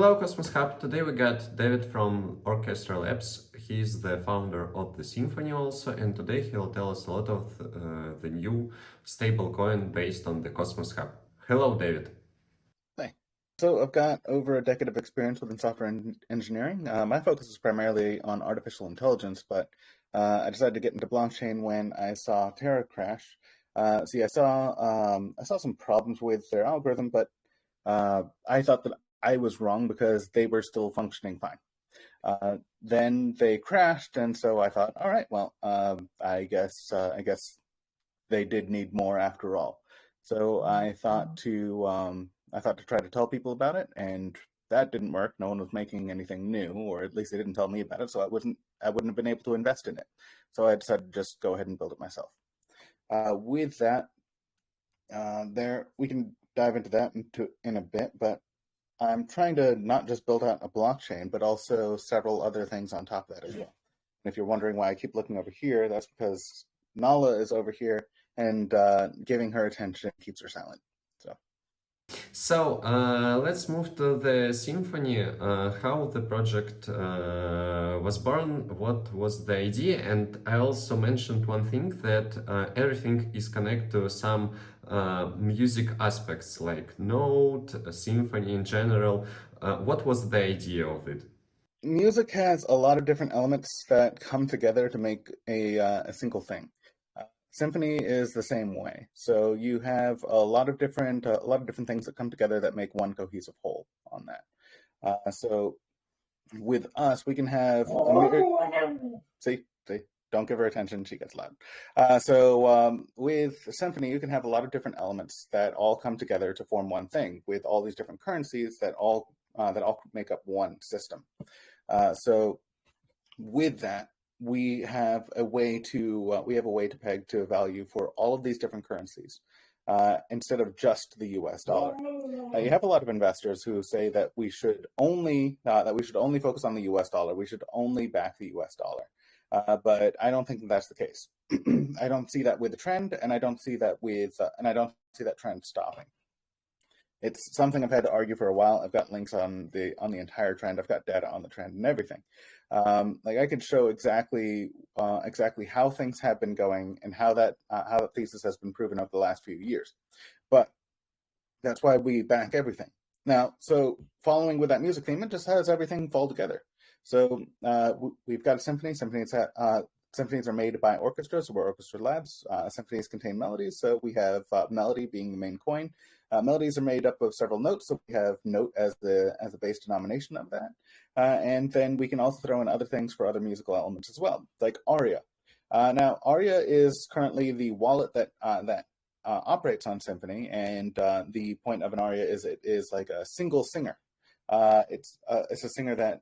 Hello Cosmos Hub, today we got David from Orchestra Labs. He's the founder of the Symphony also, and today he'll tell us a lot of the new stablecoin based on the Cosmos Hub. Hello David. Hi. So I've got over a decade of experience within software engineering. My focus is primarily on artificial intelligence, but I decided to get into blockchain when I saw Terra crash. I saw some problems with their algorithm, but I thought that I was wrong because they were still functioning fine. Then they crashed, and so I thought, all right, well, I guess they did need more after all. So I thought to try to tell people about it, and that didn't work. No one was making anything new, or at least they didn't tell me about it, so I wouldn't have been able to invest in it. So I decided to just go ahead and build it myself. With that, we can dive into that in a bit, but I'm trying to not just build out a blockchain, but also several other things on top of that as well. And if you're wondering why I keep looking over here, that's because Nala is over here, and giving her attention keeps her silent. So let's move to the Symphony, how the project was born, what was the idea, and I also mentioned one thing that everything is connected to some music aspects like note, symphony in general. What was the idea of it? Music has a lot of different elements that come together to make a single thing. Symphony is the same way. So you have a lot of different things that come together that make one cohesive whole on that. So with us, we can have see, don't give her attention; she gets loud. With Symphony, you can have a lot of different elements that all come together to form one thing, with all these different currencies that all make up one system. So with that, we have a way to peg to a value for all of these different currencies instead of just the U.S. dollar. You have a lot of investors who say that we should only focus on the U.S. dollar. We should only back the U.S. dollar. But I don't think that's the case. I don't see that with the trend, and I don't see that trend stopping. It's something I've had to argue for a while. I've got links on the entire trend. I've got data on the trend and everything. Like I could show exactly how things have been going and how that thesis has been proven over the last few years. But that's why we back everything. Now, so following with that music theme, it just has everything fall together. So we've got a symphony. Symphonies are made by orchestras, so we're Orchestra Labs. Symphonies contain melodies, so we have melody being the main coin. Melodies are made up of several notes, so we have note as the base denomination of that. And then we can also throw in other things for other musical elements as well, like aria. Now, aria is currently the wallet that operates on Symphony, and the point of an aria is it is like a single singer. It's a singer that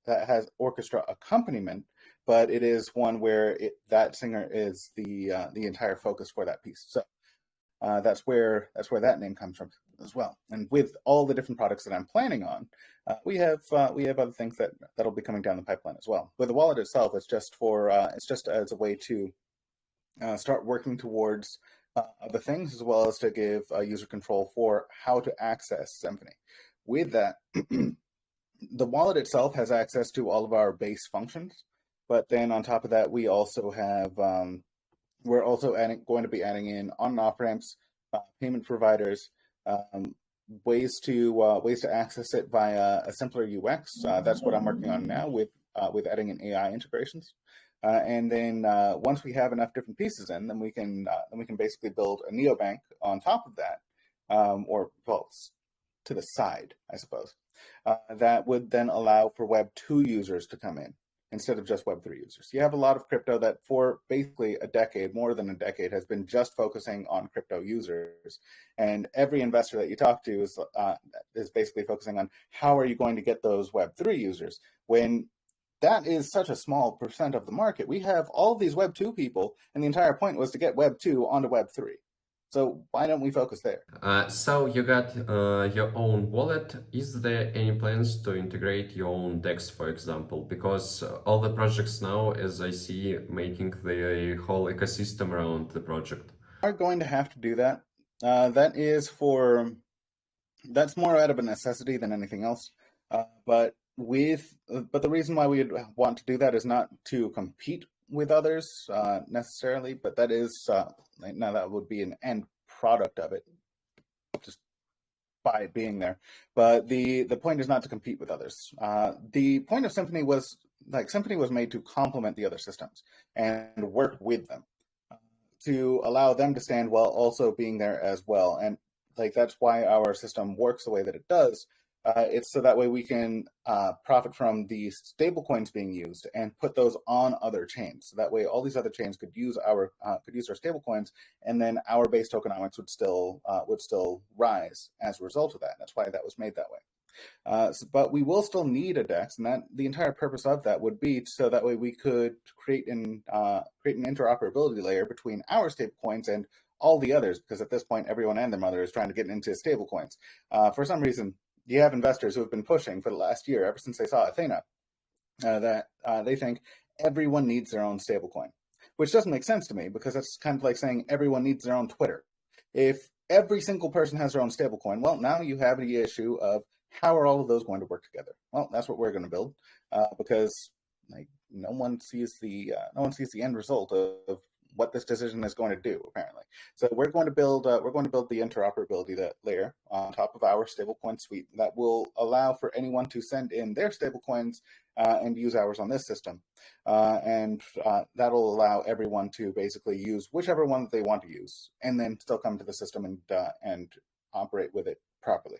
has orchestra accompaniment, but it is one where that singer is the entire focus for that piece. So that's where that name comes from as well. And with all the different products that I'm planning on, we have other things that'll be coming down the pipeline as well. With the wallet itself, it's just as a way to start working towards other things, as well as to give user control for how to access Symphony. With that, the wallet itself has access to all of our base functions, but then on top of that, we also have we're also going to be adding in on and off ramps, payment providers, ways to access it via a simpler UX. That's what I'm working on now with adding in AI integrations. And then once we have enough different pieces in, then we can basically build a neobank on top of that, or well, to the side, I suppose. That would then allow for Web 2 users to come in instead of just Web 3 users. You have a lot of crypto that for basically more than a decade, has been just focusing on crypto users. And every investor that you talk to is basically focusing on how are you going to get those Web 3 users when that is such a small percent of the market. We have all of these Web 2 people, and the entire point was to get Web 2 onto Web 3. So why don't we focus there? So you got your own wallet. Is there any plans to integrate your own DEX, for example? Because all the projects now, as I see, making the whole ecosystem around the project. We are going to have to do that. That is for That's more out of a necessity than anything else. But the reason why we would want to do that is not to compete with others necessarily, but that is now that would be an end product of it, just by it being there. But the point is not to compete with others. The point of Symphony was Symphony was made to complement the other systems and work with them to allow them to stand while also being there as well. And that's why our system works the way that it does. It's so that way we can profit from the stablecoins being used and put those on other chains. So that way, all these other chains could use our stablecoins, and then our base tokenomics would still rise as a result of that. That's why that was made that way. But we will still need a DEX, and that the entire purpose of that would be so that way we could create an interoperability layer between our stablecoins and all the others, because at this point, everyone and their mother is trying to get into stablecoins. For some reason, you have investors who have been pushing for the last year, ever since they saw Athena, that they think everyone needs their own stablecoin, which doesn't make sense to me, because that's kind of like saying everyone needs their own Twitter. If every single person has their own stablecoin, well, now you have the issue of how are all of those going to work together? Well, that's what we're going to build, because no one sees the end result of what this decision is going to do, apparently. So we're going to build the interoperability layer on top of our stablecoin suite that will allow for anyone to send in their stablecoins and use ours on this system, and that'll allow everyone to basically use whichever one that they want to use, and then still come to the system and operate with it properly.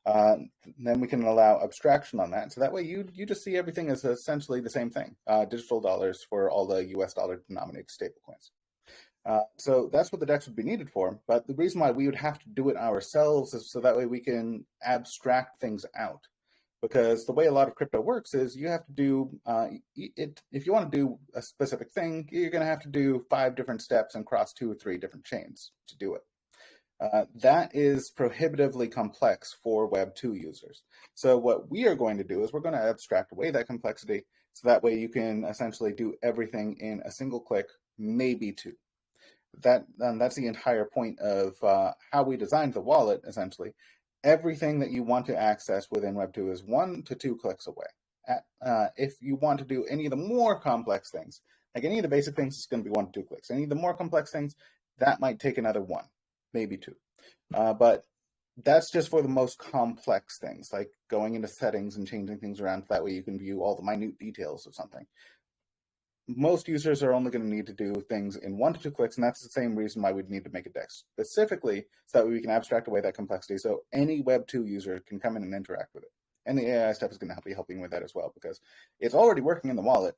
Then we can allow abstraction on that, so that way you just see everything as essentially the same thing, digital dollars for all the US dollar denominated stablecoins. So that's what the DEX would be needed for, but the reason why we would have to do it ourselves is so that way we can abstract things out. Because the way a lot of crypto works is you have to do if you want to do a specific thing, you're going to have to do 5 different steps and cross 2 or 3 different chains to do it. That is prohibitively complex for Web 2 users. So what we are going to do is we're going to abstract away that complexity, so that way you can essentially do everything in a single click, maybe 2. That's the entire point of how we designed the wallet, essentially. Everything that you want to access within Web 2 is 1 to 2 clicks away. If you want to do any of the more complex things, like any of the basic things, it's going to be 1 to 2 clicks. Any of the more complex things, that might take another 1, maybe 2. But that's just for the most complex things, like going into settings and changing things around. That way you can view all the minute details of something. Most users are only going to need to do things in 1 to 2 clicks, and that's the same reason why we'd need to make a DEX specifically, so that we can abstract away that complexity, so any Web 2 user can come in and interact with it. And the AI stuff is going to be helping with that as well, because it's already working in the wallet.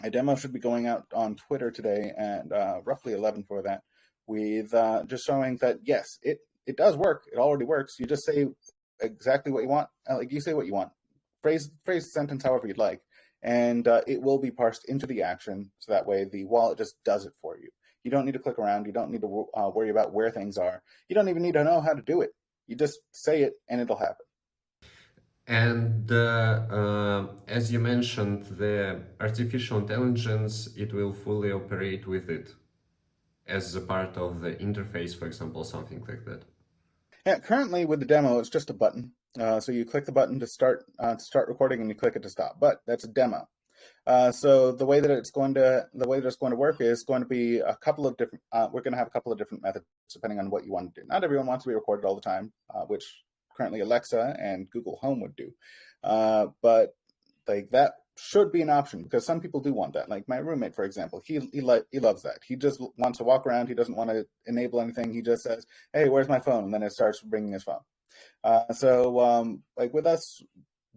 A demo should be going out on Twitter today at roughly 11 for that, with just showing that yes, it does work. It already works. You just say exactly what you want. You say what you want. Phrase the sentence however you'd like, and it will be parsed into the action, so that way the wallet just does it for you. You don't need to click around. You don't need to worry about where things are. You don't even need to know how to do it. You just say it and it'll happen. And as you mentioned, the artificial intelligence, it will fully operate with it as a part of the interface, for example, something like that. Yeah, currently with the demo, it's just a button. So you click the button to start recording, and you click it to stop. But that's a demo. So the way that it's going to work is going to be a couple of different. We're going to have a couple of different methods depending on what you want to do. Not everyone wants to be recorded all the time, which currently Alexa and Google Home would do. But that should be an option, because some people do want that. Like my roommate, for example, he loves that. He just wants to walk around. He doesn't want to enable anything. He just says, "Hey, where's my phone?" And then it starts ringing his phone. So with us,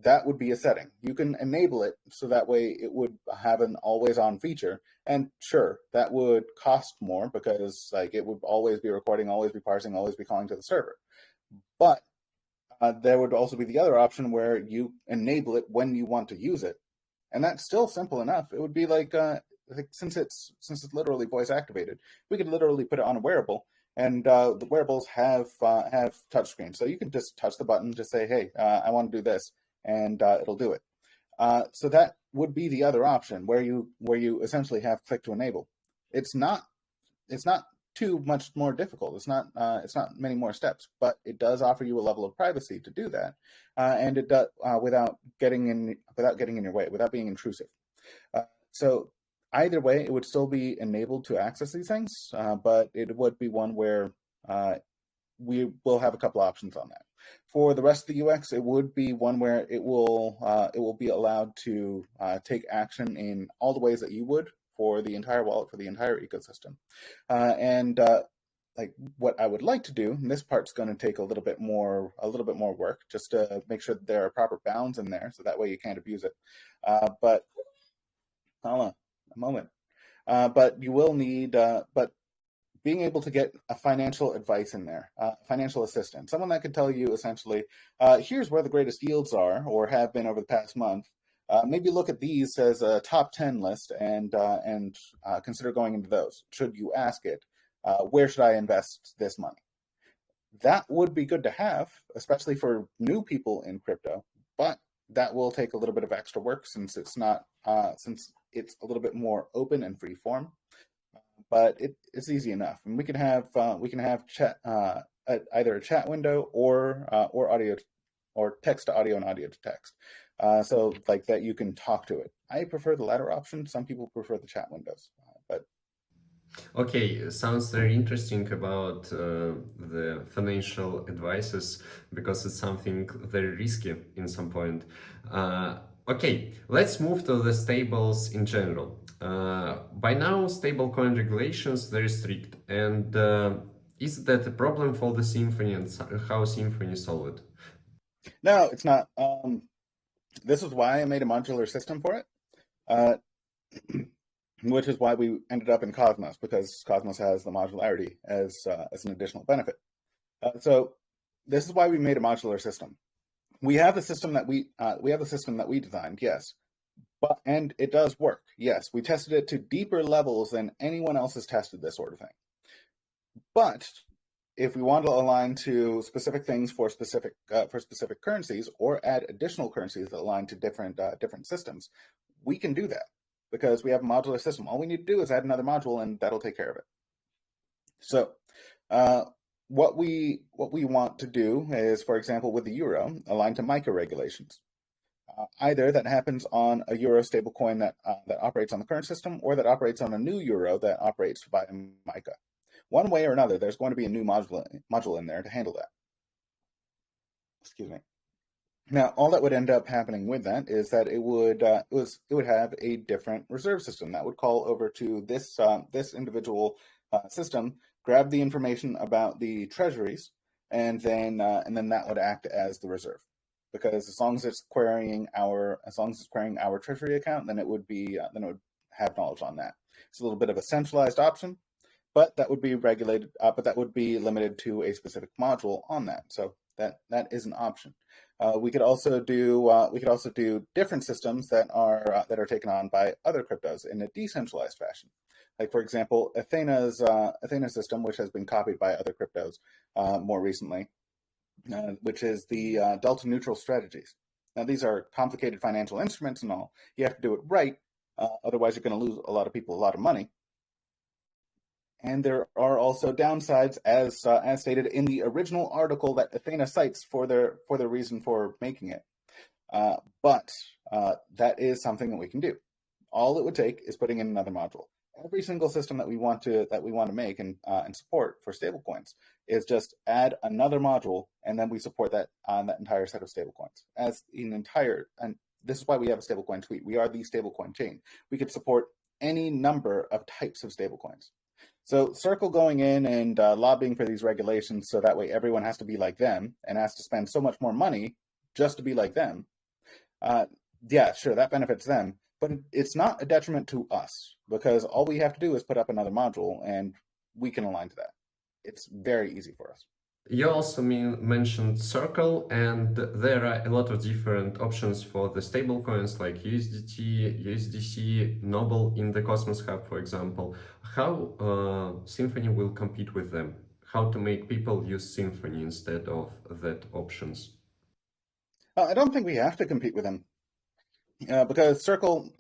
that would be a setting. You can enable it so that way it would have an always-on feature. And sure, that would cost more, because it would always be recording, always be parsing, always be calling to the server. But there would also be the other option where you enable it when you want to use it. And that's still simple enough. It would be since it's literally voice activated, we could literally put it on a wearable, and the wearables have touchscreens, so you can just touch the button, just say, "Hey, I want to do this," and it'll do it. So that would be the other option, where you essentially have click to enable. It's not too much more difficult. It's not many more steps, but it does offer you a level of privacy to do that, and it does without getting in your way, without being intrusive. So either way, it would still be enabled to access these things, but it would be one where we will have a couple options on that. For the rest of the UX, it would be one where it will be allowed to take action in all the ways that you would for the entire wallet, for the entire ecosystem. And like what I would like to do, and this part's going to take a little bit more work, just to make sure that there are proper bounds in there, so that way you can't abuse it. But hold on a moment. But you will need, but being able to get a financial advice in there, financial assistant, someone that could tell you essentially, here's where the greatest yields are or have been over the past month. Maybe look at these as a top 10 list and consider going into those. Should you ask it, where should I invest this money? That would be good to have, especially for new people in crypto, but that will take a little bit of extra work since it's not, since it's a little bit more open and free form. But it's easy enough, and we can have chat, either a chat window or audio, or text to audio and audio to text, so like that you can talk to it. I prefer the latter option. Some people prefer the chat windows, but Okay, sounds very interesting about the financial advices, because it's something very risky in some point. Okay, let's move to the stables in general. By now, stablecoin regulations very strict, and is that a problem for the Symphony, and how Symphony solve it? no, it's not. This is why I made a modular system for it. Uh, which is why we ended up in Cosmos, because Cosmos has the modularity as an additional benefit. So this is why we made a modular system. We have the system that we designed, yes, and it does work. Yes, we tested it to deeper levels than anyone else has tested this sort of thing. But if we want to align to specific things for specific currencies, or add additional currencies that align to different systems, we can do that, because we have a modular system. All we need to do is add another module, and that'll take care of it. So what we want to do is, for example, with the euro, align to MiCA regulations. Either that happens on a euro stablecoin that operates on the current system, or that operates on a new euro that operates by MiCA. One way or another, there's going to be a new module in there to handle that. Excuse me. Now, all that would end up happening with that is that it would have a different reserve system that would call over to this individual system, grab the information about the treasuries, and then that would act as the reserve. Because as long as it's querying our treasury account, then it would have knowledge on that. It's a little bit of a centralized option, but that would be regulated. But that would be limited to a specific module on that. So that is an option. We could also do different systems that are taken on by other cryptos in a decentralized fashion. Like, for example, Athena's system, which has been copied by other cryptos more recently, which is the delta neutral strategies. Now, these are complicated financial instruments and all. You have to do it right, otherwise you're going to lose a lot of people a lot of money. And there are also downsides, as stated in the original article that Athena cites for their reason for making it. But that is something that we can do. All it would take is putting in another module. Every single system that we want to make and support for stablecoins is just add another module, and then we support that on that entire set of stablecoins as an entire. And this is why we have a stablecoin suite. We are the stablecoin chain. We could support any number of types of stablecoins. So Circle going in and lobbying for these regulations so that way everyone has to be like them and has to spend so much more money just to be like them. Yeah, sure, that benefits them, but it's not a detriment to us, because all we have to do is put up another module and we can align to that. It's very easy for us. You also mentioned Circle, and there are a lot of different options for the stablecoins like USDT, USDC, Noble in the Cosmos Hub, for example. How Symphony will compete with them? How to make people use Symphony instead of that options? I don't think we have to compete with them, because Circle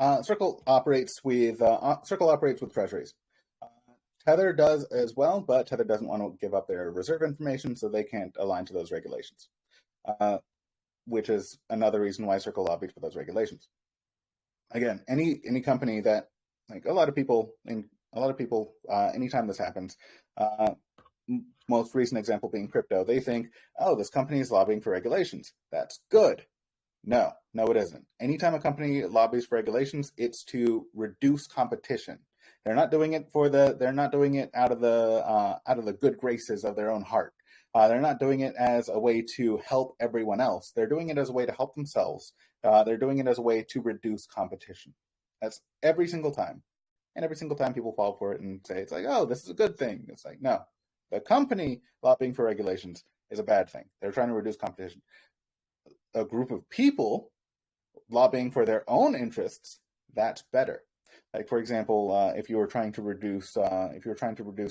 operates with treasuries. Tether does as well, but Tether doesn't want to give up their reserve information, so they can't align to those regulations, which is another reason why Circle lobbied for those regulations. Again, any company that, like a lot of people, anytime this happens, most recent example being crypto, they think, oh, this company is lobbying for regulations. That's good. No, it isn't. Anytime a company lobbies for regulations, it's to reduce competition. They're not doing it out of the good graces of their own heart. They're not doing it as a way to help everyone else. They're doing it as a way to help themselves. They're doing it as a way to reduce competition. That's every single time. And every single time people fall for it and say, it's like, oh, this is a good thing. It's like, no, the company lobbying for regulations is a bad thing. They're trying to reduce competition. A group of people lobbying for their own interests, that's better. Like, for example, if you were trying to reduce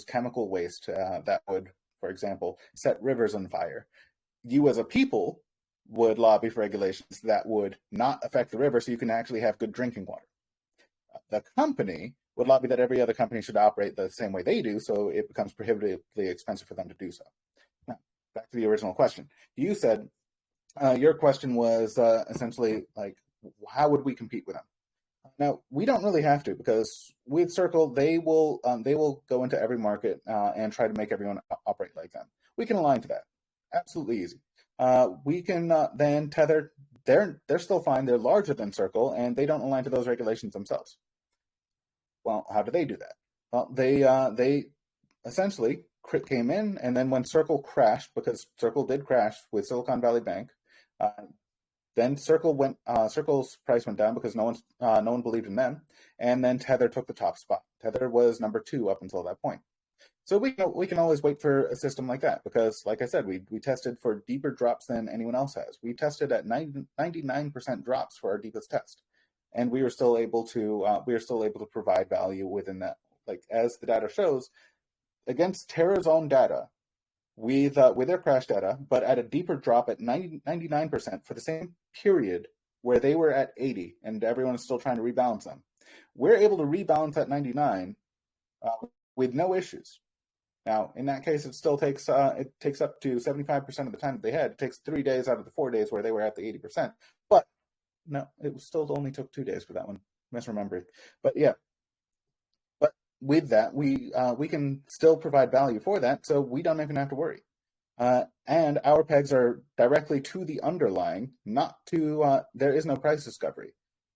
chemical waste, that would, for example, set rivers on fire. You as a people would lobby for regulations that would not affect the river, so you can actually have good drinking water. The company would lobby that every other company should operate the same way they do, so it becomes prohibitively expensive for them to do so. Now, back to the original question. You said, your question was essentially like, how would we compete with them? Now, we don't really have to, because with Circle, they will go into every market and try to make everyone operate like them. We can align to that. Absolutely easy. We can then Tether. They're still fine. They're larger than Circle, and they don't align to those regulations themselves. Well, how do they do that? Well, they essentially came in, and then when Circle crashed, because Circle did crash with Silicon Valley Bank, then Circle's price went down because no one believed in them, and then Tether took the top spot. Tether was number 2 up until that point. So we can always wait for a system like that, because, like I said, we tested for deeper drops than anyone else has. We tested at 99% drops for our deepest test, and we were still able to provide value within that. Like, as the data shows, against Terra's own data, with their crash data, but at a deeper drop at 99% for the same period where they were at 80 and everyone is still trying to rebalance them. We're able to rebalance at 99 with no issues. Now, in that case, it still takes up to 75% of the time that they had. It takes 3 days out of the 4 days where they were at the 80%. But no, it still only took 2 days for that one. Misremembering. But yeah. But with that, we can still provide value for that, so we don't even have to worry. And our pegs are directly to the underlying, not to, there is no price discovery.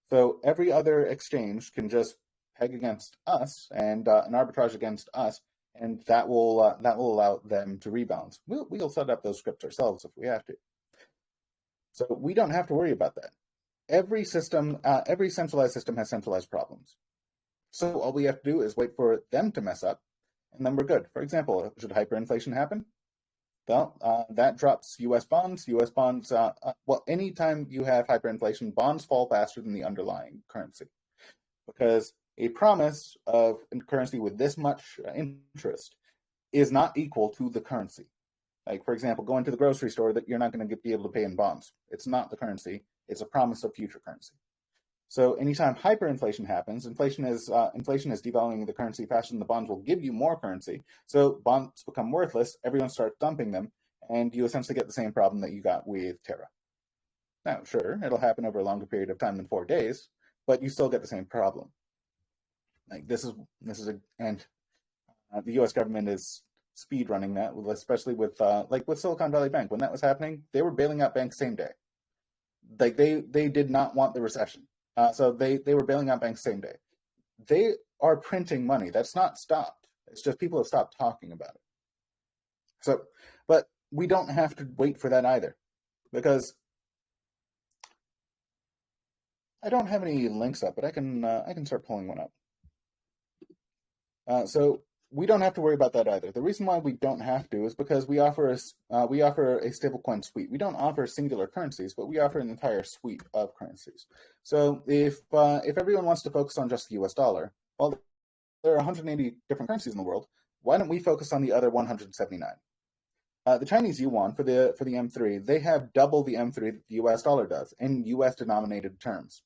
So every other exchange can just peg against us and an arbitrage against us, and that will allow them to rebalance. We'll set up those scripts ourselves if we have to. So we don't have to worry about that. Every centralized system has centralized problems. So all we have to do is wait for them to mess up, and then we're good. For example, should hyperinflation happen? Well, that drops U.S. bonds. Well, anytime you have hyperinflation, bonds fall faster than the underlying currency, because a promise of a currency with this much interest is not equal to the currency. Like, for example, going to the grocery store, that you're not going to be able to pay in bonds. It's not the currency. It's a promise of future currency. So anytime hyperinflation happens, inflation is devaluing the currency faster than the bonds will give you more currency. So bonds become worthless. Everyone starts dumping them, and you essentially get the same problem that you got with Terra. Now, sure, it'll happen over a longer period of time than 4 days, but you still get the same problem. Like, and the U.S. government is speed running that, especially with Silicon Valley Bank. When that was happening, they were bailing out banks same day. Like, they did not want the recession. So they were bailing out banks same day. They are printing money. That's not stopped. It's just people have stopped talking about it. So, but we don't have to wait for that either, because I don't have any links up, but I can start pulling one up. So we don't have to worry about that either. The reason why we don't have to is because we offer a stablecoin suite. We don't offer singular currencies, but we offer an entire suite of currencies. So if everyone wants to focus on just the US dollar, well, there are 180 different currencies in the world. Why don't we focus on the other 179? The Chinese yuan for the M3, they have double the M3 that the US dollar does in US denominated terms.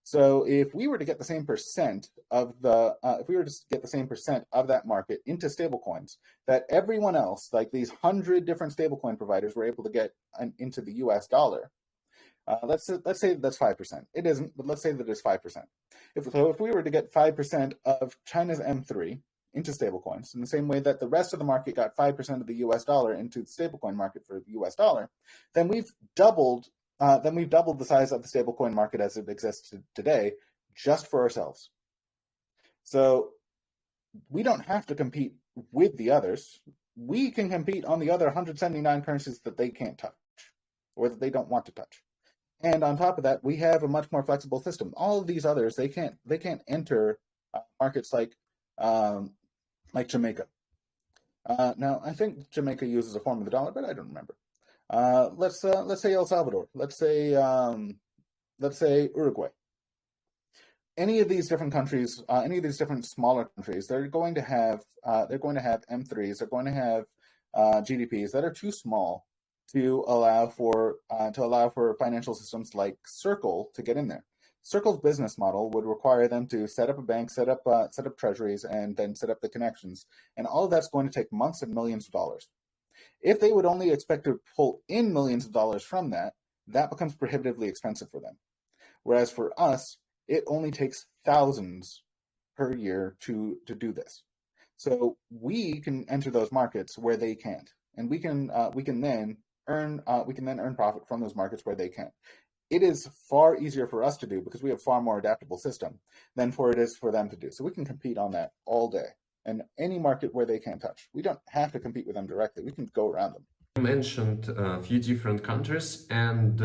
So if we were to get the same percent of that market into stablecoins that everyone else, like these 100 different stablecoin providers, were able to get into the US dollar, let's say that's 5%. It isn't, but let's say that it's 5%. If we were to get 5% of China's M3 into stablecoins, in the same way that the rest of the market got 5% of the US dollar into the stablecoin market for the US dollar, then we've doubled the size of the stablecoin market as it exists today, just for ourselves. So we don't have to compete with the others. We can compete on the other 179 currencies that they can't touch, or that they don't want to touch. And on top of that, we have a much more flexible system. All of these others, they can't enter markets like Jamaica. Now, I think Jamaica uses a form of the dollar, but I don't remember. Let's say El Salvador. Let's say Uruguay. Any of these different countries, any of these different smaller countries, they're going to have M3s. They're going to have GDPs that are too small to allow for financial systems like Circle to get in there. Circle's business model would require them to set up a bank, set up treasuries, and then set up the connections, and all of that's going to take months and millions of dollars. If they would only expect to pull in millions of dollars from that, that becomes prohibitively expensive for them. Whereas for us, it only takes thousands per year to do this. So we can enter those markets where they can't, and we can then earn profit from those markets where they can't. It is far easier for us to do because we have far more adaptable system than it is for them to do. So we can compete on that all day. And any market where they can't touch. We don't have to compete with them directly. We can go around them. You mentioned a few different countries, and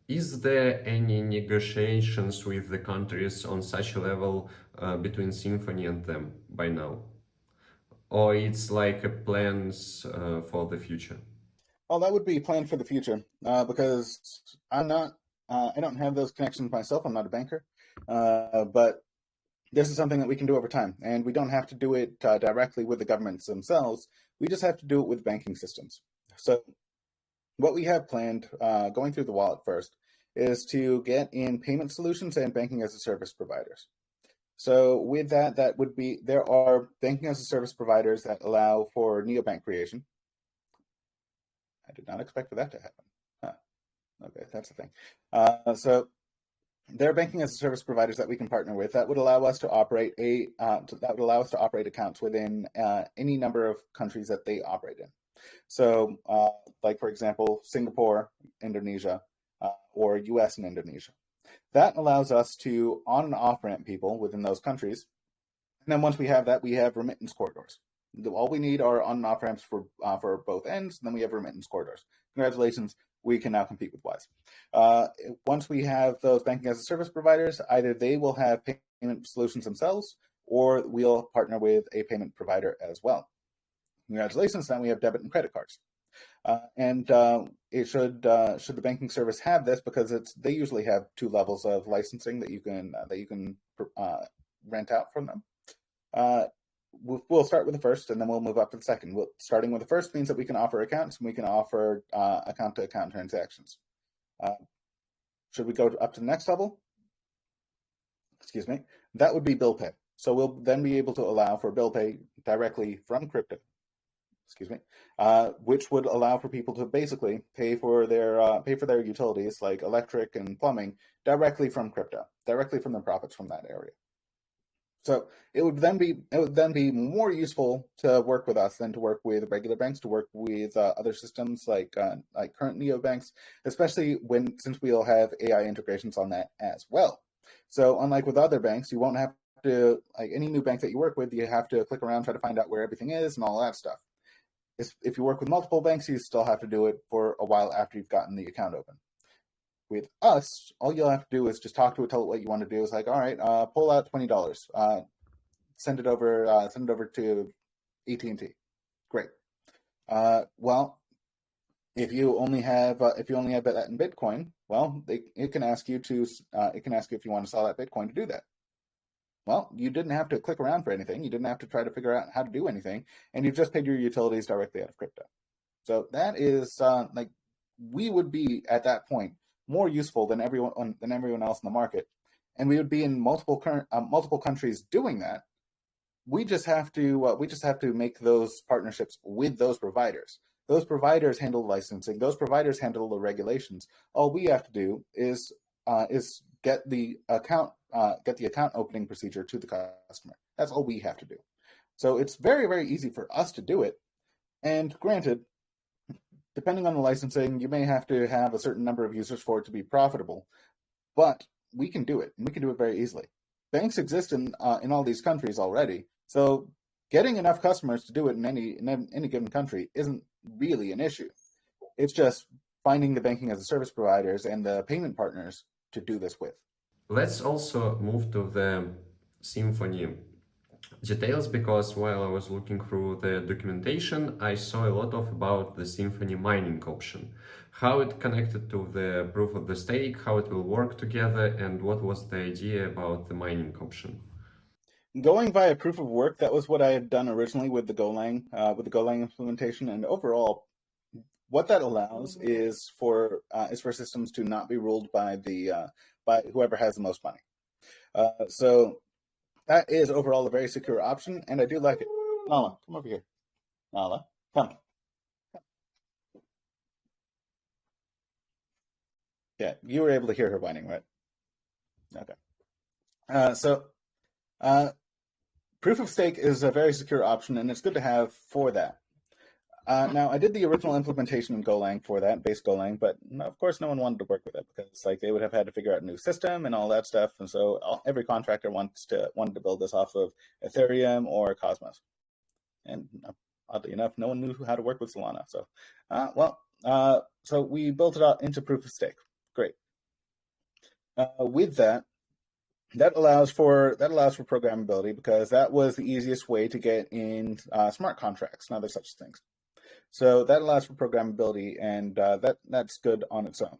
is there any negotiations with the countries on such a level between Symphony and them by now? Or it's like a plans for the future? Well, that would be planned for the future because I don't have those connections myself. I'm not a banker, but this is something that we can do over time, and we don't have to do it directly with the governments themselves. We just have to do it with banking systems. So what we have planned, going through the wallet first, is to get in payment solutions and banking as a service providers. So with that, there are banking as a service providers that allow for neobank creation. I did not expect for that to happen. Okay, that's the thing. So there are banking as a service providers that we can partner with that would allow us to operate accounts within any number of countries that they operate in. So, like for example, Singapore, Indonesia, or US and Indonesia. That allows us to on and off ramp people within those countries. And then once we have that, we have remittance corridors. All we need are on and off ramps for both ends. And then we have remittance corridors. Congratulations. We can now compete with Wise. Once we have those banking as a service providers, either they will have payment solutions themselves, or we'll partner with a payment provider as well. Congratulations, now we have debit and credit cards. It should the banking service have this, because they usually have 2 levels of licensing that you can rent out from them. We'll start with the first, and then we'll move up to the second. Starting with the first means that we can offer accounts, and we can offer account-to-account transactions. Should we go up to the next level? Excuse me. That would be bill pay. So we'll then be able to allow for bill pay directly from crypto. Excuse me. Which would allow for people to basically pay for their utilities like electric and plumbing directly from crypto, directly from the profits from that area. So it would then be more useful to work with us than to work with regular banks, to work with other systems like current neobanks, especially since we'll have AI integrations on that as well. So unlike with other banks, you won't have to, like any new bank that you work with, you have to click around, try to find out where everything is and all that stuff. If you work with multiple banks, you still have to do it for a while after you've gotten the account open. With us, all you'll have to do is just talk to it, tell it what you want to do. It's like, all right, pull out $20, send it over to AT&T. Great. Well, if you only have that in Bitcoin, well, it can ask you if you want to sell that Bitcoin to do that. Well, you didn't have to click around for anything. You didn't have to try to figure out how to do anything, and you've just paid your utilities directly out of crypto. So that is we would be at that point more useful than everyone else in the market, and we would be in multiple countries doing that. We just have to make those partnerships with those providers. Those providers handle licensing. Those providers handle the regulations. All we have to do is get the account opening procedure to the customer. That's all we have to do. So it's very, very easy for us to do it. And granted, depending on the licensing, you may have to have a certain number of users for it to be profitable, but we can do it, and we can do it very easily. Banks exist in all these countries already, so getting enough customers to do it in any given country isn't really an issue. It's just finding the banking as a service providers and the payment partners to do this with. Let's also move to the Symphony details, because while I was looking through the documentation, I saw a lot about the Symphony mining option, how it connected to the proof of the stake, how it will work together, and what was the idea about the mining option. Going via proof of work, that was what I had done originally with the Golang implementation, and overall, what that allows is for systems to not be ruled by whoever has the most money. So that is overall a very secure option, and I do like it. Nala, come over here. Nala, come. Yeah, you were able to hear her whining, right? Okay. So proof of stake is a very secure option, and it's good to have for that. Now, I did the original implementation in Golang for that, base Golang, but of course no one wanted to work with it because they would have had to figure out a new system and all that stuff. And so every contractor wanted to build this off of Ethereum or Cosmos. And oddly enough, no one knew how to work with Solana. So, so we built it out into proof of stake. Great. With that allows for programmability, because that was the easiest way to get in smart contracts and other such things. So that allows for programmability, and that's good on its own.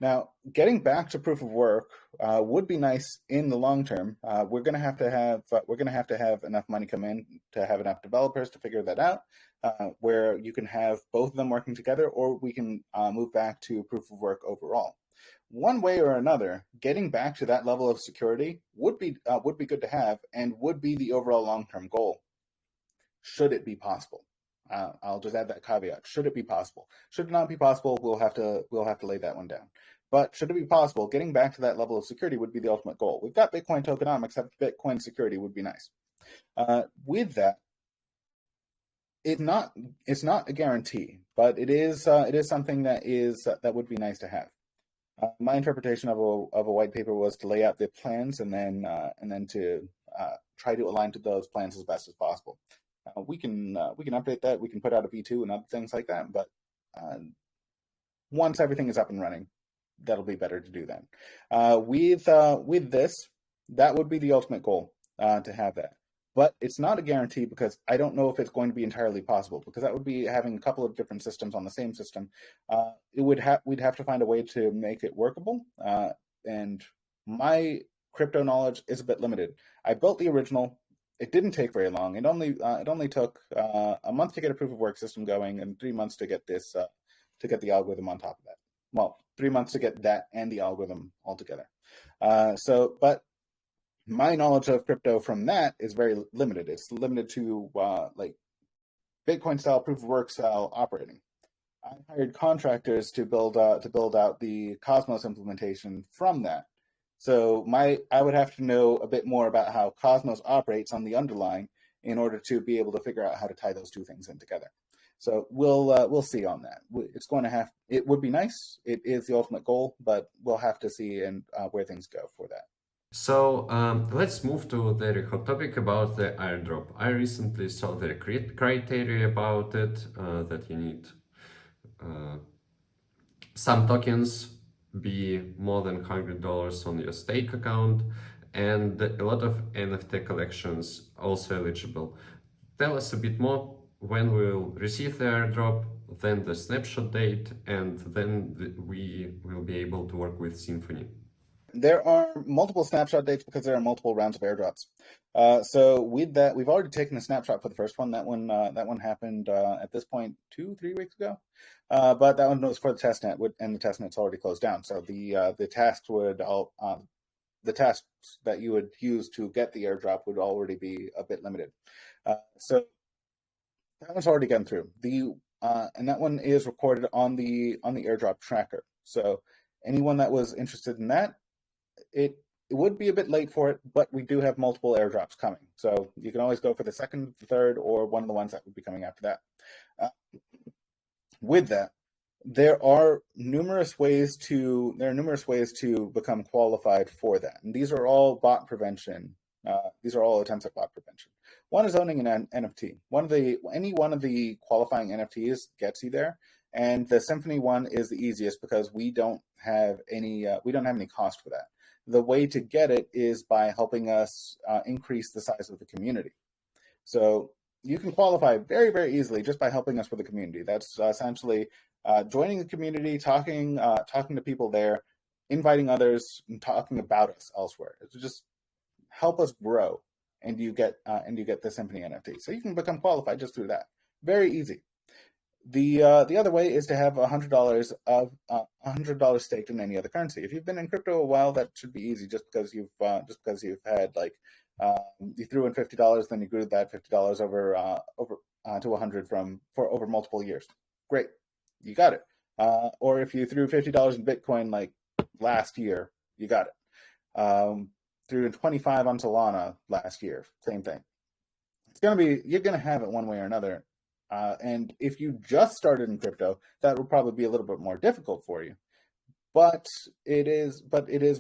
Now, getting back to proof of work would be nice in the long term. We're going to have to have enough money come in to have enough developers to figure that out, where you can have both of them working together, or we can move back to proof of work overall. One way or another, getting back to that level of security would be good to have, and would be the overall long-term goal, should it be possible. I'll just add that caveat: should it be possible? Should it not be possible, we'll have to lay that one down. But should it be possible, getting back to that level of security would be the ultimate goal. We've got Bitcoin tokenomics, have Bitcoin security would be nice. With that, it's not a guarantee, but it is something that would be nice to have. My interpretation of a white paper was to lay out the plans and then to try to align to those plans as best as possible. We can update that. We can put out a V2 and other things like that. But once everything is up and running, that'll be better to do that. With this, that would be the ultimate goal, to have that. But it's not a guarantee, because I don't know if it's going to be entirely possible, because that would be having a couple of different systems on the same system. We'd have to find a way to make it workable. And my crypto knowledge is a bit limited. I built the original. It didn't take very long. It only took a month to get a proof of work system going, and 3 months to get the algorithm on top of that. Well, 3 months to get that and the algorithm all together. But my knowledge of crypto from that is very limited. It's limited to Bitcoin style proof of work style operating. I hired contractors to build out the Cosmos implementation from that. So I would have to know a bit more about how Cosmos operates on the underlying in order to be able to figure out how to tie those two things in together. So we'll see on that. It would be nice. It is the ultimate goal, but we'll have to see where things go for that. So let's move to the very hot topic about the airdrop. I recently saw the criteria about it, that you need some tokens be more than $100 on your stake account, and a lot of NFT collections also eligible. Tell us a bit more when we'll receive the airdrop, then the snapshot date, and then we will be able to work with Symphony. There are multiple snapshot dates because there are multiple rounds of airdrops. So with that, we've already taken a snapshot for the first one. That one happened at this point 2-3 weeks ago. But that one was for the testnet, and the testnet's already closed down. So the the tasks that you would use to get the airdrop would already be a bit limited. So that one's already gone through. And that one is recorded on the airdrop tracker. So anyone that was interested in that, it would be a bit late for it, but we do have multiple airdrops coming. So you can always go for the second, the third, or one of the ones that would be coming after that. With that, there are numerous ways to become qualified for that, and these are all bot prevention. These are all attempts at bot prevention. One is owning an NFT. Any one of the qualifying NFTs gets you there, and the Symphony one is the easiest because we don't have any cost for that. The way to get it is by helping us increase the size of the community. So you can qualify very, very easily just by helping us with the community. That's essentially joining the community, talking to people there, inviting others, and talking about us elsewhere. It's just help us grow, and you get the Symphony NFT. So you can become qualified just through that. Very easy. The other way is to have $100 staked in any other currency. If you've been in crypto a while, that should be easy. Just because you've had like you threw in $50, then you grew that $50 over to 100 for over multiple years. Great, you got it. Or if you threw $50 in Bitcoin like last year, you got it. Threw in 25 on Solana last year, same thing. You're gonna have it one way or another. And if you just started in crypto, that would probably be a little bit more difficult for you. But it is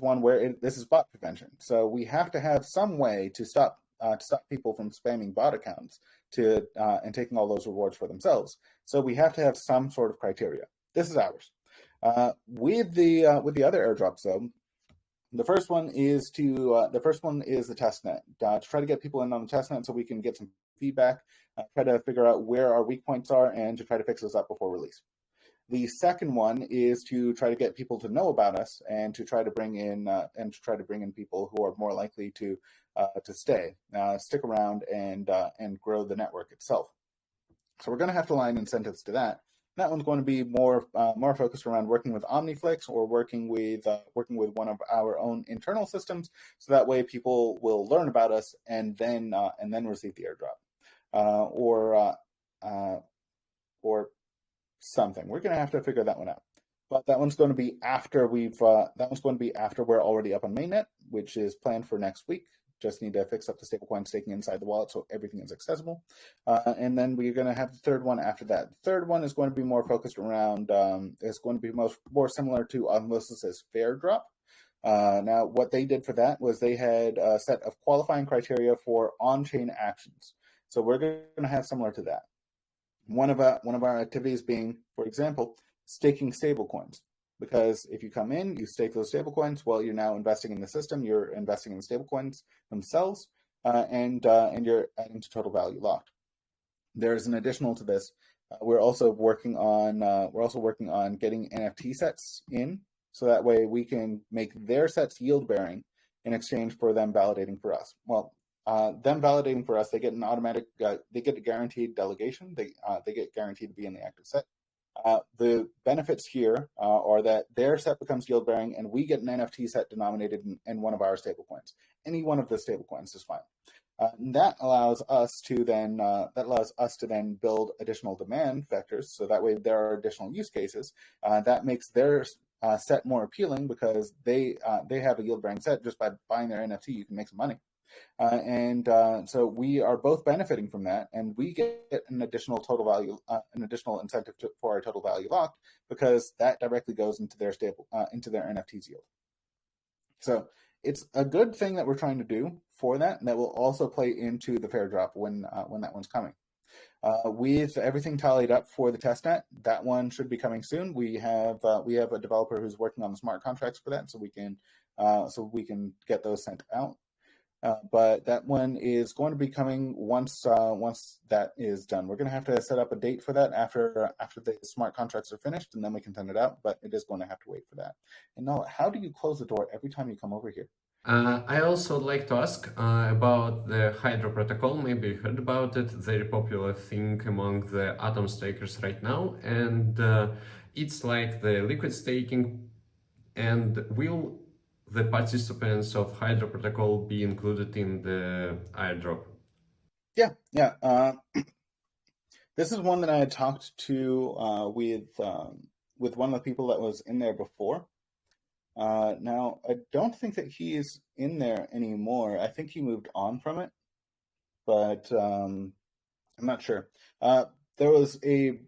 one where this is bot prevention. So we have to have some way to stop people from spamming bot accounts and taking all those rewards for themselves. So we have to have some sort of criteria. This is ours. With the other airdrops though, the first one is the testnet, to try to get people in on the testnet so we can get some feedback, try to figure out where our weak points are, and to try to fix those up before release. The second one is to try to get people to know about us and to try to bring in people who are more likely to stick around and grow the network itself. So we're going to have to align incentives to that. That one's going to be more focused around working with OmniFlix or working with one of our own internal systems, so that way people will learn about us and then receive the airdrop, or something. We're going to have to figure that one out. But that one's going to be after we're already up on mainnet, which is planned for next week. Just need to fix up the stablecoin staking inside the wallet so everything is accessible. And then we're going to have the third one after that. The third one is going to be more focused around, it's going to be more similar to IMPOSTERS' FairDrop. Now, what they did for that was they had a set of qualifying criteria for on-chain actions. So we're going to have similar to that. One of our activities being, for example, staking stablecoins. Because if you come in, you stake those stablecoins, well, you're now investing in the system, you're investing in the stablecoins themselves, and you're adding to total value locked. There's an additional to this. We're also working on getting NFT sets in, so that way we can make their sets yield bearing in exchange for them validating for us. Well, them validating for us, they get an automatic, they get a guaranteed delegation. They get guaranteed to be in the active set. The benefits here are that their set becomes yield bearing, and we get an NFT set denominated in one of our stablecoins. Any one of the stablecoins is fine. That allows us to then build additional demand vectors. So that way there are additional use cases that makes their set more appealing, because they have a yield bearing set. Just by buying their NFT, you can make some money. So we are both benefiting from that, and we get an additional total value, an additional incentive for our total value locked, because that directly goes into their into their NFTs yield. So it's a good thing that we're trying to do for that, and that will also play into the FairDrop when that one's coming. With everything tallied up for the testnet, that one should be coming soon. We have a developer who's working on the smart contracts for that, so we can get those sent out. But that one is going to be coming once that is done. We're going to have to set up a date for that after the smart contracts are finished, and then we can send it out. But it is going to have to wait for that. And now, how do you close the door every time you come over here? I also would like to ask about the Hydra protocol. Maybe you heard about it. Very popular thing among the Atom stakers right now, and it's like the liquid staking, and will the participants of Hydra protocol be included in the airdrop? Yeah, yeah. This is one that I had talked to with one of the people that was in there before. Now, I don't think that he is in there anymore. I think he moved on from it, but I'm not sure. There was a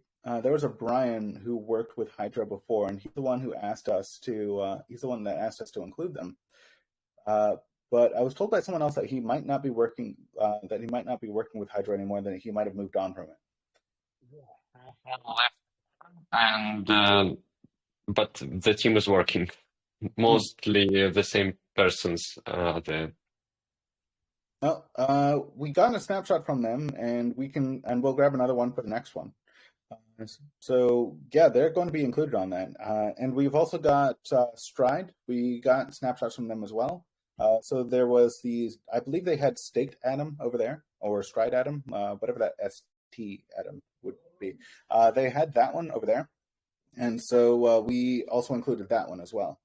Brian who worked with Hydra before, and he's the one who asked us to. He's the one that asked us to include them. But I was told by someone else that he might not be working. That he might not be working with Hydra anymore. That he might have moved on from it. And but the team is working. Hmm. Mostly the same persons there. Well, we got a snapshot from them, and we'll grab another one for the next one. So yeah, they're going to be included on that. And we've also got Stride. We got snapshots from them as well. So there was I believe they had Staked Atom over there, or Stride Atom, whatever that ST Atom would be. They had that one over there. And so we also included that one as well.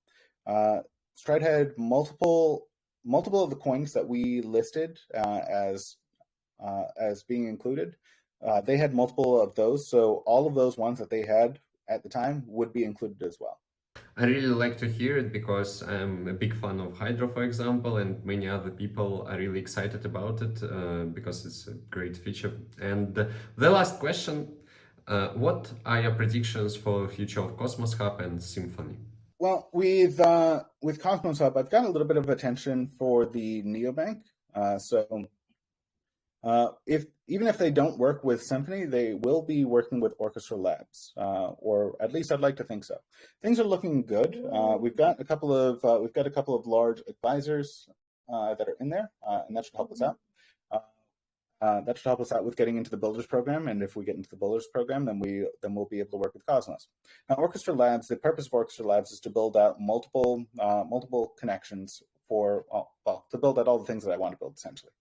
Stride had multiple of the coins that we listed as being included. They had multiple of those, so all of those ones that they had at the time would be included as well. I really like to hear it because I'm a big fan of Hydro, for example, and many other people are really excited about it because it's a great feature. And the last question, what are your predictions for the future of Cosmos Hub and Symphony? Well, with Cosmos Hub, I've got a little bit of attention for the neobank. Even if they don't work with Symphony, they will be working with Orchestra Labs, or at least I'd like to think so. Things are looking good. We've got a couple of large advisors that are in there, and that should help us out. That should help us out with getting into the Builders program, and if we get into the Builders program, then we'll be able to work with Cosmos. Now, Orchestra Labs. The purpose of Orchestra Labs is to build out multiple connections to build out all the things that I want to build, essentially.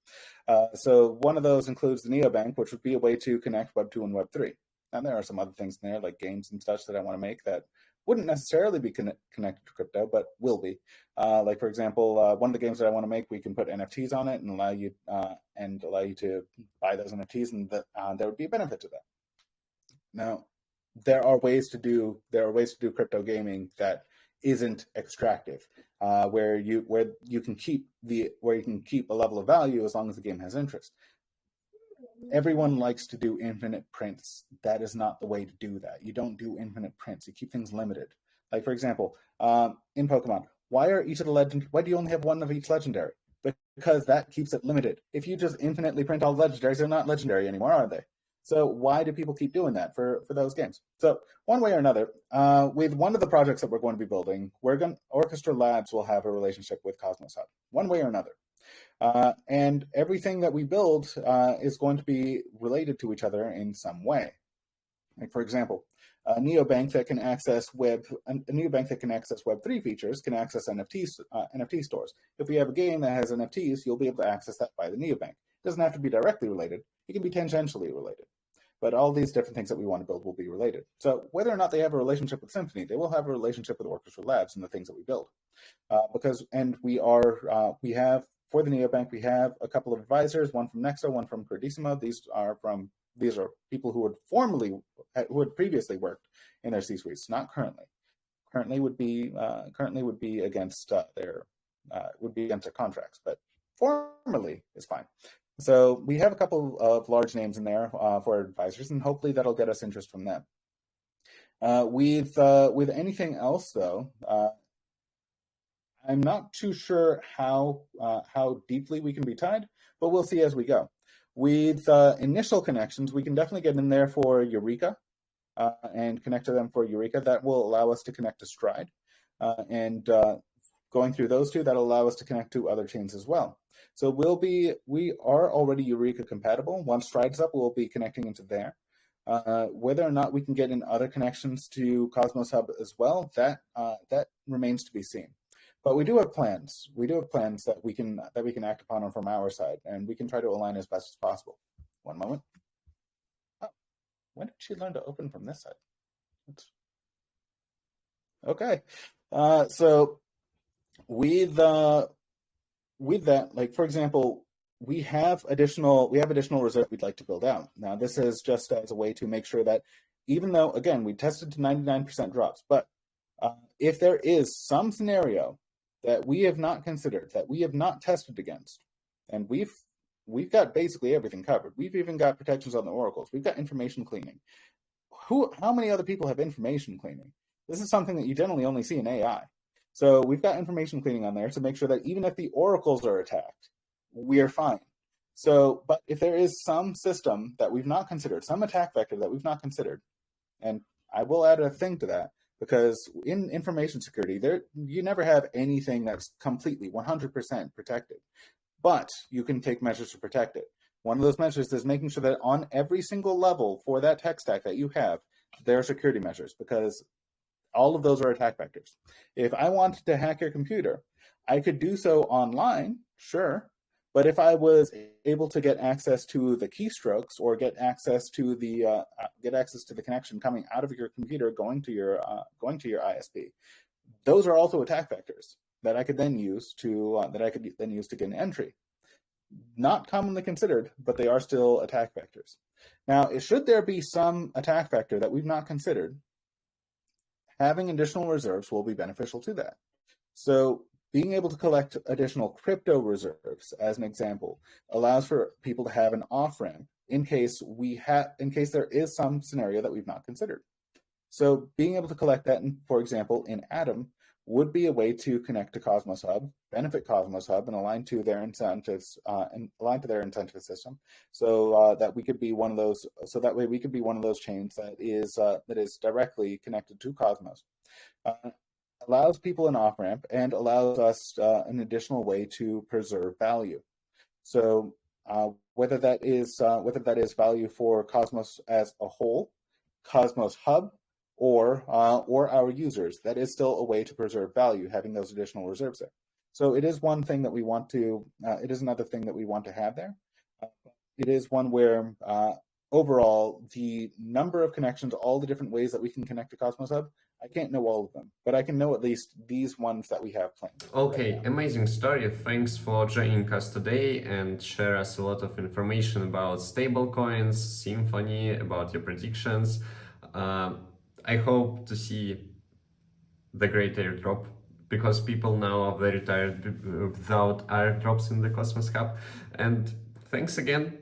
So one of those includes the neobank, which would be a way to connect Web 2 and Web 3. And there are some other things in there, like games and such, that I want to make that wouldn't necessarily be connected to crypto, but will be. Like, for example, one of the games that I want to make, we can put NFTs on it and allow you to buy those NFTs, and there would be a benefit to that. Now, there are ways to do crypto gaming that isn't extractive, where you can keep a level of value as long as the game has interest. Everyone likes to do infinite prints. That is not the way to do that. You don't do infinite prints. You keep things limited. Like, for example, in Pokemon, why do you only have one of each legendary? Because that keeps it limited. If you just infinitely print all the legendaries, they're not legendary anymore, are they? So why do people keep doing that for those games? So one way or another, with one of the projects that we're going to be building, Orchestra Labs will have a relationship with Cosmos Hub, one way or another. And everything that we build is going to be related to each other in some way. Like, for example, a neobank that can access Web3 features can access NFT stores. If we have a game that has NFTs, you'll be able to access that by the neobank. It doesn't have to be directly related. It can be tangentially related. But all these different things that we want to build will be related. So whether or not they have a relationship with Symphony, they will have a relationship with Orchestra Labs and the things that we build. For the neobank, we have a couple of advisors, one from Nexo, one from Credissimo. These are people who had previously worked in their C-suites, not currently. Currently would be against their contracts, but formerly is fine. So we have a couple of large names in there for advisors, and hopefully that'll get us interest from them. With anything else, though, I'm not too sure how deeply we can be tied, but we'll see as we go. With initial connections, we can definitely get in there for Eureka and connect to them for Eureka. That will allow us to connect to Stride. And going through those two, that'll allow us to connect to other chains as well. So we are already Eureka compatible. Once Stride's up, we'll be connecting into there. Whether or not we can get in other connections to Cosmos Hub as well, that remains to be seen. But we do have plans. We do have plans that we can act upon from our side, and we can try to align as best as possible. One moment. Oh, when did she learn to open from this side? Okay. So with that, like for example, we have additional reserve we'd like to build out. Now, this is just as a way to make sure that even though, again, we tested to 99% drops, but if there is some scenario that we have not considered, that we have not tested against, and we've got basically everything covered. We've even got protections on the oracles. We've got information cleaning. How many other people have information cleaning? This is something that you generally only see in AI. So we've got information cleaning on there to make sure that even if the oracles are attacked, we are fine. So, but if there is some system that we've not considered, some attack vector that we've not considered, and I will add a thing to that, because in information security, you never have anything that's completely 100% protected, but you can take measures to protect it. One of those measures is making sure that on every single level for that tech stack that you have, there are security measures, because all of those are attack vectors. If I wanted to hack your computer, I could do so online, sure, but if I was able to get access to the keystrokes or get access to the connection coming out of your computer going to your ISP, those are also attack vectors that I could then use to get an entry. Not commonly considered, but they are still attack vectors. Now, should there be some attack vector that we've not considered, having additional reserves will be beneficial to that. So being able to collect additional crypto reserves, as an example, allows for people to have an off-ramp in case there is some scenario that we've not considered. So being able to collect that, for example, in Atom, would be a way to connect to cosmoshub, benefit cosmoshub, and align to their incentives system, so that we could be one of those. So that way, we could be one of those chains that is directly connected to Cosmos. Allows people an off ramp and allows us an additional way to preserve value. So whether that is value for Cosmos as a whole, Cosmos Hub, or our users, that is still a way to preserve value, having those additional reserves there. So it is one thing that we want to, it is another thing that we want to have there. It is one where overall, the number of connections, all the different ways that we can connect to Cosmos Hub, I can't know all of them, but I can know at least these ones that we have planned. Okay, amazing story. Thanks for joining us today and share us a lot of information about stablecoins, Symphony, about your predictions. I hope to see the great airdrop, because people now are very tired without airdrops in the Cosmos Hub. And thanks again.